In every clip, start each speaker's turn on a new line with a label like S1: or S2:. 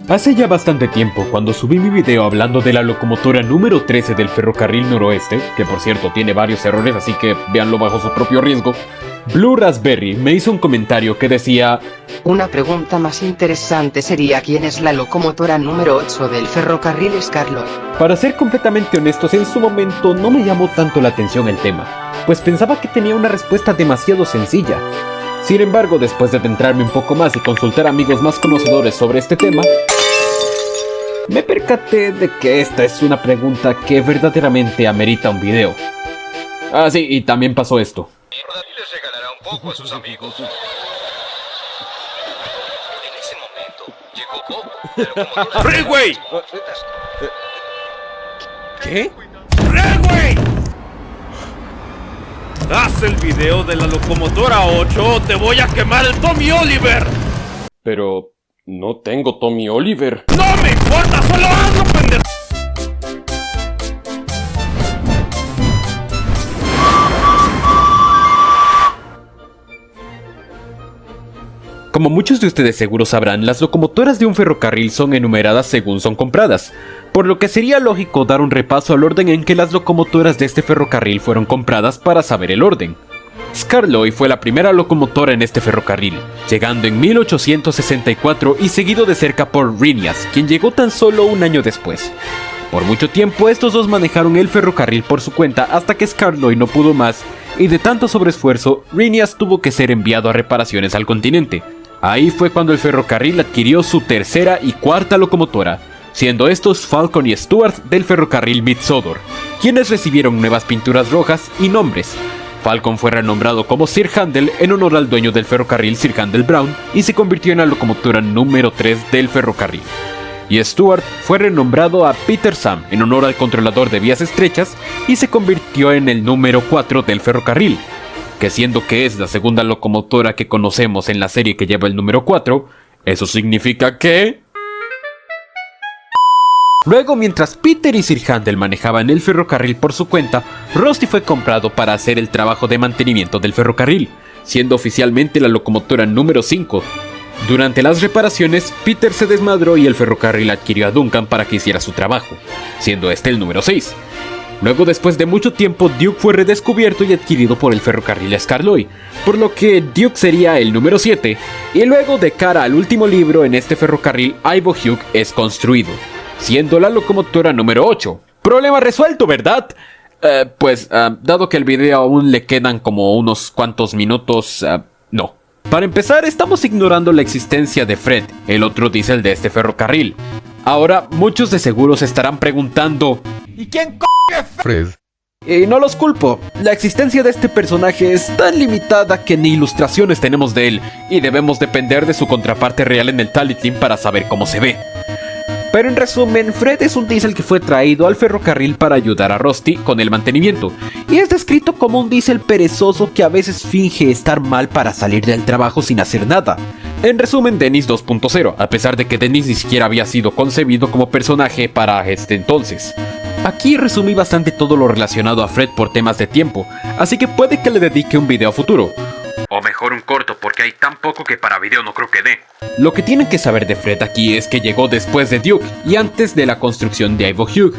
S1: Hace ya bastante tiempo, cuando subí mi video hablando de la locomotora número 13 del ferrocarril noroeste, que por cierto tiene varios errores así que véanlo bajo su propio riesgo, Blue Raspberry me hizo un comentario que decía:
S2: una pregunta más interesante sería ¿quién es la locomotora número 8 del ferrocarril Scarloy?
S1: Para ser completamente honestos, en su momento no me llamó tanto la atención el tema, pues pensaba que tenía una respuesta demasiado sencilla. Sin embargo, después de adentrarme un poco más y consultar a amigos más conocedores sobre este tema, me percaté de que esta es una pregunta que verdaderamente amerita un video. Ah, sí, y también pasó esto.
S3: Y les regalará un poco a sus amigos. En ese momento llegó Bob, la locomotora.
S4: ¡Railway!
S1: ¿Qué?
S4: ¡Railway! ¡Haz el video de la locomotora 8 o te voy a quemar el Tommy Oliver!
S1: Pero no tengo Tommy Oliver.
S4: ¡No me importa! ¡Solo hazlo, pendejo!
S1: Como muchos de ustedes seguro sabrán, las locomotoras de un ferrocarril son enumeradas según son compradas, por lo que sería lógico dar un repaso al orden en que las locomotoras de este ferrocarril fueron compradas para saber el orden. Scarloy fue la primera locomotora en este ferrocarril, llegando en 1864 y seguido de cerca por Rhynias, quien llegó tan solo un año después. Por mucho tiempo estos dos manejaron el ferrocarril por su cuenta hasta que Scarloy no pudo más y de tanto sobreesfuerzo, Rhynias tuvo que ser enviado a reparaciones al continente. Ahí fue cuando el ferrocarril adquirió su tercera y cuarta locomotora, siendo estos Falcon y Stuart del ferrocarril Mid-Sodor, quienes recibieron nuevas pinturas rojas y nombres. Falcon fue renombrado como Sir Handel en honor al dueño del ferrocarril, Sir Handel Brown, y se convirtió en la locomotora número 3 del ferrocarril. Y Stuart fue renombrado a Peter Sam en honor al controlador de vías estrechas y se convirtió en el número 4 del ferrocarril, que siendo que es la segunda locomotora que conocemos en la serie que lleva el número 4, eso significa que... Luego, mientras Peter y Sir Handel manejaban el ferrocarril por su cuenta, Rusty fue comprado para hacer el trabajo de mantenimiento del ferrocarril, siendo oficialmente la locomotora número 5. Durante las reparaciones, Peter se desmadró y el ferrocarril adquirió a Duncan para que hiciera su trabajo, siendo este el número 6. Luego, después de mucho tiempo, Duke fue redescubierto y adquirido por el ferrocarril Scarloy, por lo que Duke sería el número 7, y luego de cara al último libro en este ferrocarril, Ivo Hugh es construido, siendo la locomotora número 8. Problema resuelto, ¿verdad? Dado que el video aún le quedan como unos cuantos minutos, no. Para empezar, estamos ignorando la existencia de Fred, el otro diésel de este ferrocarril. Ahora, muchos de seguro se estarán preguntando:
S4: ¿Y quién es
S5: Fred?
S1: Y no los culpo, la existencia de este personaje es tan limitada que ni ilustraciones tenemos de él, y debemos depender de su contraparte real en el Talitlim para saber cómo se ve. Pero en resumen, Fred es un diésel que fue traído al ferrocarril para ayudar a Rusty con el mantenimiento, y es descrito como un diésel perezoso que a veces finge estar mal para salir del trabajo sin hacer nada. En resumen, Dennis 2.0, a pesar de que Dennis ni siquiera había sido concebido como personaje para este entonces. Aquí resumí bastante todo lo relacionado a Fred por temas de tiempo, así que puede que le dedique un video futuro. O mejor un corto, porque hay tan poco que para video no creo que dé. Lo que tienen que saber de Fred aquí es que llegó después de Duke y antes de la construcción de Ivo Hugh,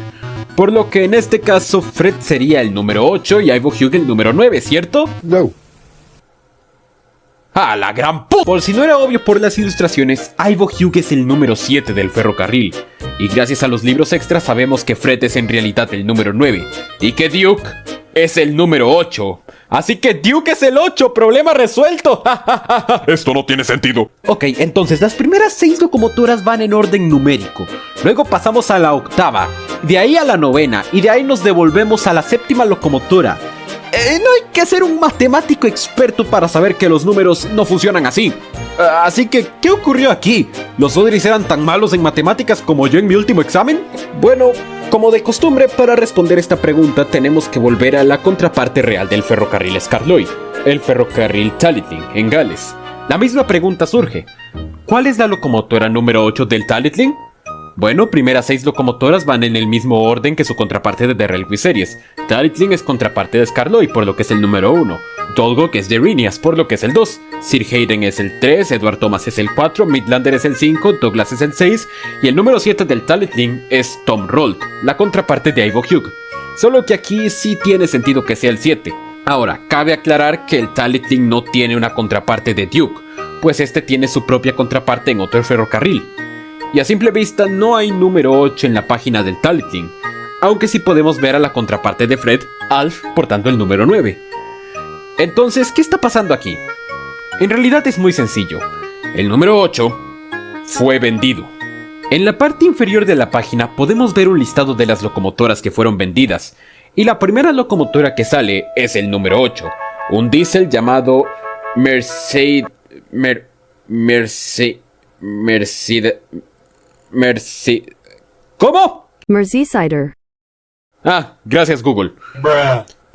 S1: por lo que en este caso Fred sería el número 8 y Ivo Hugh el número 9, ¿cierto?
S5: No.
S1: ¡Ah, la gran puta! Por si no era obvio por las ilustraciones, Ivo Hugh es el número 7 del ferrocarril, y gracias a los libros extras sabemos que Fred es en realidad el número 9, y que Duke es el número 8. Así que Duke es el 8, problema resuelto.
S5: Esto no tiene sentido.
S1: Ok, entonces las primeras 6 locomotoras van en orden numérico. Luego pasamos a la octava, de ahí a la novena, y de ahí nos devolvemos a la séptima locomotora. No hay que ser un matemático experto para saber que los números no funcionan así. Así que, ¿qué ocurrió aquí? ¿Los Odris eran tan malos en matemáticas como yo en mi último examen? Bueno, como de costumbre, para responder esta pregunta tenemos que volver a la contraparte real del ferrocarril Scarloy, el ferrocarril Talitlim, en Gales. La misma pregunta surge: ¿cuál es la locomotora número 8 del Talitlim? Bueno, primeras 6 locomotoras van en el mismo orden que su contraparte de The Railway Series. Talyllyn es contraparte de Skarloey, por lo que es el número 1. Dolgok es de Rhinias, por lo que es el 2. Sir Hayden es el 3, Edward Thomas es el 4, Midlander es el 5, Douglas es el 6, y el número 7 del Talyllyn es Tom Rolt, la contraparte de Ivo Hugh. Solo que aquí sí tiene sentido que sea el 7. Ahora, cabe aclarar que el Talyllyn no tiene una contraparte de Duke, pues este tiene su propia contraparte en otro ferrocarril. Y a simple vista no hay número 8 en la página del Talyllyn, aunque sí podemos ver a la contraparte de Fred, Alf, portando el número 9. Entonces, ¿qué está pasando aquí? En realidad es muy sencillo. El número 8 fue vendido. En la parte inferior de la página podemos ver un listado de las locomotoras que fueron vendidas, y la primera locomotora que sale es el número 8, un diésel llamado ¿Cómo?
S6: Merseyside.
S1: Ah, gracias Google.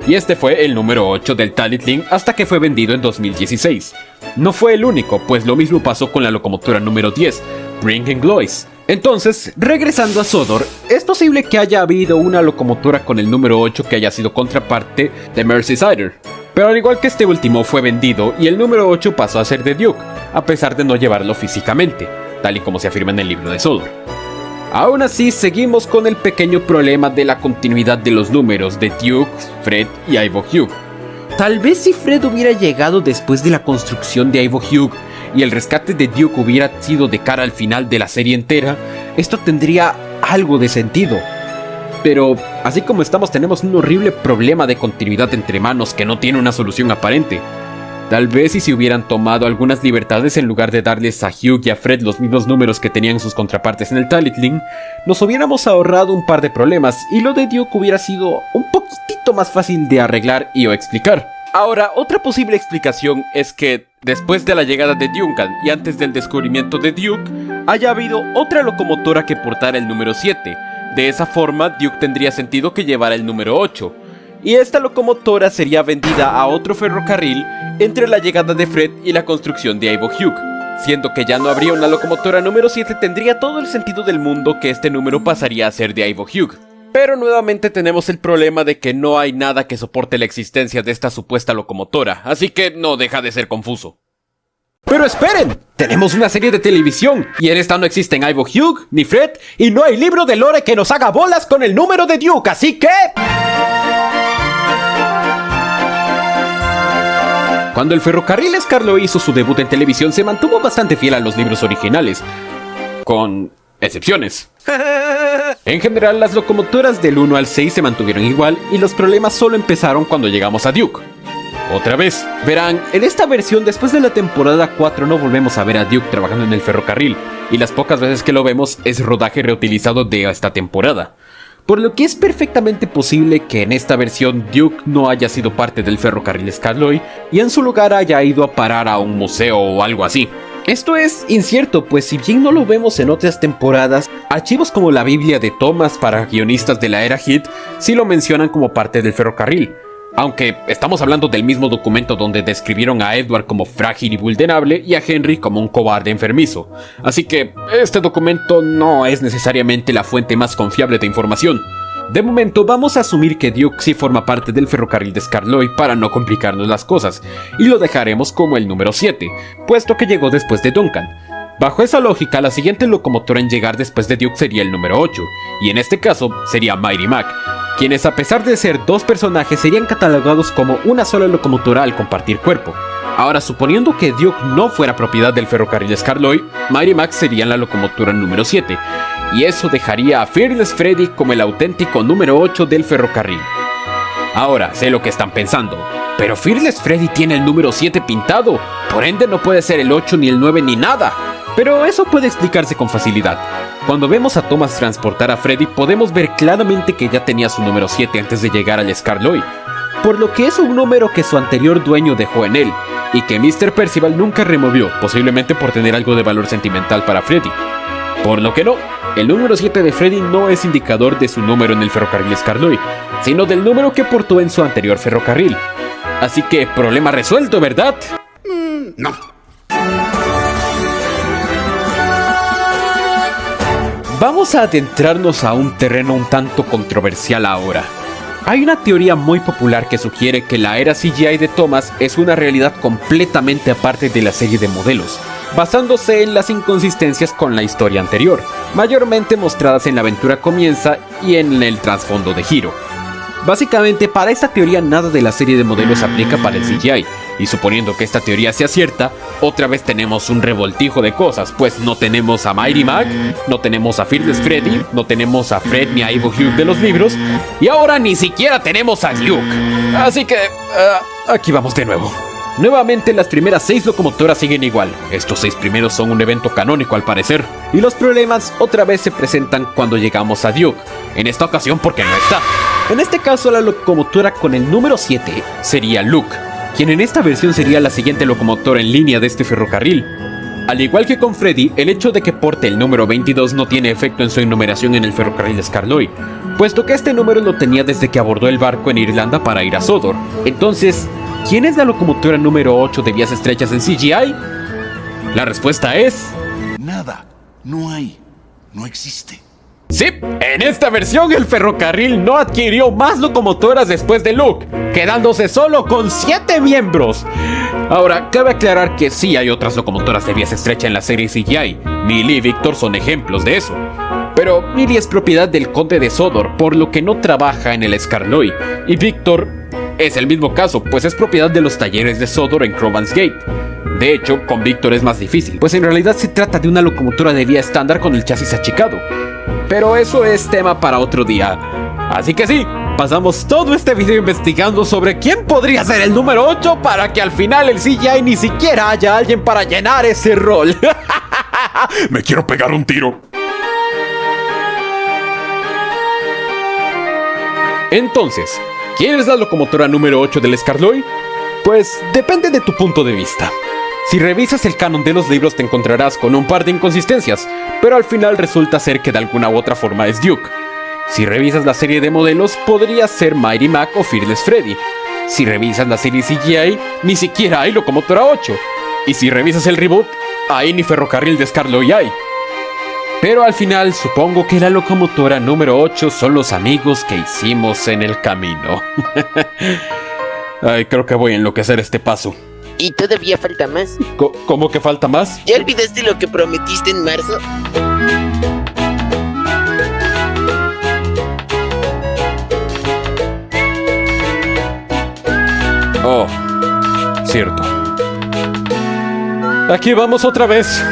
S1: Y este fue el número 8 del Talyllyn hasta que fue vendido en 2016. No fue el único, pues lo mismo pasó con la locomotora número 10, Bring and Glois. Entonces, regresando a Sodor, es posible que haya habido una locomotora con el número 8 que haya sido contraparte de Merseyside. Pero al igual que este último fue vendido y el número 8 pasó a ser de Duke, a pesar de no llevarlo físicamente, tal y como se afirma en el libro de Sodor. Aún así, seguimos con el pequeño problema de la continuidad de los números de Duke, Fred y Ivo Hugh. Tal vez si Fred hubiera llegado después de la construcción de Ivo Hugh y el rescate de Duke hubiera sido de cara al final de la serie entera, esto tendría algo de sentido. Pero, así como estamos, tenemos un horrible problema de continuidad entre manos que no tiene una solución aparente. Tal vez si se hubieran tomado algunas libertades en lugar de darles a Hugh y a Fred los mismos números que tenían sus contrapartes en el Talyllyn, nos hubiéramos ahorrado un par de problemas y lo de Duke hubiera sido un poquitito más fácil de arreglar y o explicar. Ahora, otra posible explicación es que, después de la llegada de Duncan y antes del descubrimiento de Duke, haya habido otra locomotora que portara el número 7. De esa forma, Duke tendría sentido que llevara el número 8. Y esta locomotora sería vendida a otro ferrocarril entre la llegada de Fred y la construcción de Ivo Hugh. Siendo que ya no habría una locomotora número 7, tendría todo el sentido del mundo que este número pasaría a ser de Ivo Hugh. Pero nuevamente tenemos el problema de que no hay nada que soporte la existencia de esta supuesta locomotora, así que no deja de ser confuso. ¡Pero esperen! ¡Tenemos una serie de televisión! Y en esta no existen Ivo Hugh, ni Fred, y no hay libro de lore que nos haga bolas con el número de Duke, así que... Cuando el ferrocarril Skarloey hizo su debut en televisión, se mantuvo bastante fiel a los libros originales, con excepciones. En general, las locomotoras del 1 al 6 se mantuvieron igual y los problemas solo empezaron cuando llegamos a Duke. Otra vez, verán, en esta versión después de la temporada 4 no volvemos a ver a Duke trabajando en el ferrocarril, y las pocas veces que lo vemos es rodaje reutilizado de esta temporada. Por lo que es perfectamente posible que en esta versión Duke no haya sido parte del ferrocarril Skarloey y en su lugar haya ido a parar a un museo o algo así. Esto es incierto, pues si bien no lo vemos en otras temporadas, archivos como la Biblia de Thomas para guionistas de la era Hit sí lo mencionan como parte del ferrocarril. Aunque estamos hablando del mismo documento donde describieron a Edward como frágil y vulnerable y a Henry como un cobarde enfermizo. Así que este documento no es necesariamente la fuente más confiable de información. De momento vamos a asumir que Duke sí forma parte del ferrocarril de Skarloey para no complicarnos las cosas, y lo dejaremos como el número 7, puesto que llegó después de Duncan. Bajo esa lógica, la siguiente locomotora en llegar después de Duke sería el número 8, y en este caso sería Mighty Mac, quienes a pesar de ser dos personajes serían catalogados como una sola locomotora al compartir cuerpo. Ahora, suponiendo que Duke no fuera propiedad del ferrocarril Skarloey, Mighty Mac sería la locomotora número 7, y eso dejaría a Fearless Freddy como el auténtico número 8 del ferrocarril. Ahora, sé lo que están pensando, pero Fearless Freddy tiene el número 7 pintado, por ende no puede ser el 8 ni el 9 ni nada. Pero eso puede explicarse con facilidad. Cuando vemos a Thomas transportar a Freddy, podemos ver claramente que ya tenía su número 7 antes de llegar al Skarloey, por lo que es un número que su anterior dueño dejó en él, y que Mr. Percival nunca removió, posiblemente por tener algo de valor sentimental para Freddy. Por lo que no, el número 7 de Freddy no es indicador de su número en el ferrocarril Skarloey, sino del número que portó en su anterior ferrocarril. Así que, problema resuelto, ¿verdad?
S5: No.
S1: Vamos a adentrarnos a un terreno un tanto controversial ahora. Hay una teoría muy popular que sugiere que la era CGI de Thomas es una realidad completamente aparte de la serie de modelos, basándose en las inconsistencias con la historia anterior, mayormente mostradas en La aventura comienza y en el trasfondo de Hiro. Básicamente, para esta teoría nada de la serie de modelos aplica para el CGI, y suponiendo que esta teoría sea cierta, otra vez tenemos un revoltijo de cosas, pues no tenemos a Mighty Mac, no tenemos a Fearless Freddy, no tenemos a Fred ni a Ivo Hugh de los libros, y ahora ni siquiera tenemos a Duke. Así que, aquí vamos de nuevo. Nuevamente las primeras 6 locomotoras siguen igual, estos 6 primeros son un evento canónico al parecer, y los problemas otra vez se presentan cuando llegamos a Duke, en esta ocasión porque no está. En este caso la locomotora con el número 7 sería Luke, quien en esta versión sería la siguiente locomotora en línea de este ferrocarril. Al igual que con Freddy, el hecho de que porte el número 22 no tiene efecto en su enumeración en el ferrocarril de Skarloey, puesto que este número lo tenía desde que abordó el barco en Irlanda para ir a Sodor. Entonces, ¿quién es la locomotora número 8 de vías estrechas en CGI? La respuesta es...
S6: Nada, no hay, no existe.
S1: Sí, en esta versión el ferrocarril no adquirió más locomotoras después de Luke, quedándose solo con 7 miembros. Ahora, cabe aclarar que sí hay otras locomotoras de vías estrechas en la serie CGI. Millie y Victor son ejemplos de eso. Pero Millie es propiedad del conde de Sodor, por lo que no trabaja en el Skarloey, y Victor es el mismo caso, pues es propiedad de los talleres de Sodor en Crovan's Gate. De hecho, con Victor es más difícil, pues en realidad se trata de una locomotora de vía estándar con el chasis achicado. Pero eso es tema para otro día. Así que sí, pasamos todo este video investigando sobre quién podría ser el número 8 para que al final el CGI ni siquiera haya alguien para llenar ese rol.
S5: Me quiero pegar un tiro.
S1: Entonces, ¿quién es la locomotora número 8 del Skarloey? Pues depende de tu punto de vista. Si revisas el canon de los libros te encontrarás con un par de inconsistencias, pero al final resulta ser que de alguna u otra forma es Duke. Si revisas la serie de modelos, podría ser Mighty Mac o Fearless Freddy. Si revisas la serie CGI, ni siquiera hay locomotora 8. Y si revisas el reboot, ahí ni ferrocarril de Skarloey hay. Pero al final supongo que la locomotora número 8 son los amigos que hicimos en el camino. Ay, creo que voy a enloquecer este paso.
S7: Y todavía falta más.
S1: ¿Cómo que falta más?
S7: ¿Ya olvidaste lo que prometiste en marzo?
S1: Oh, cierto. Aquí vamos otra vez.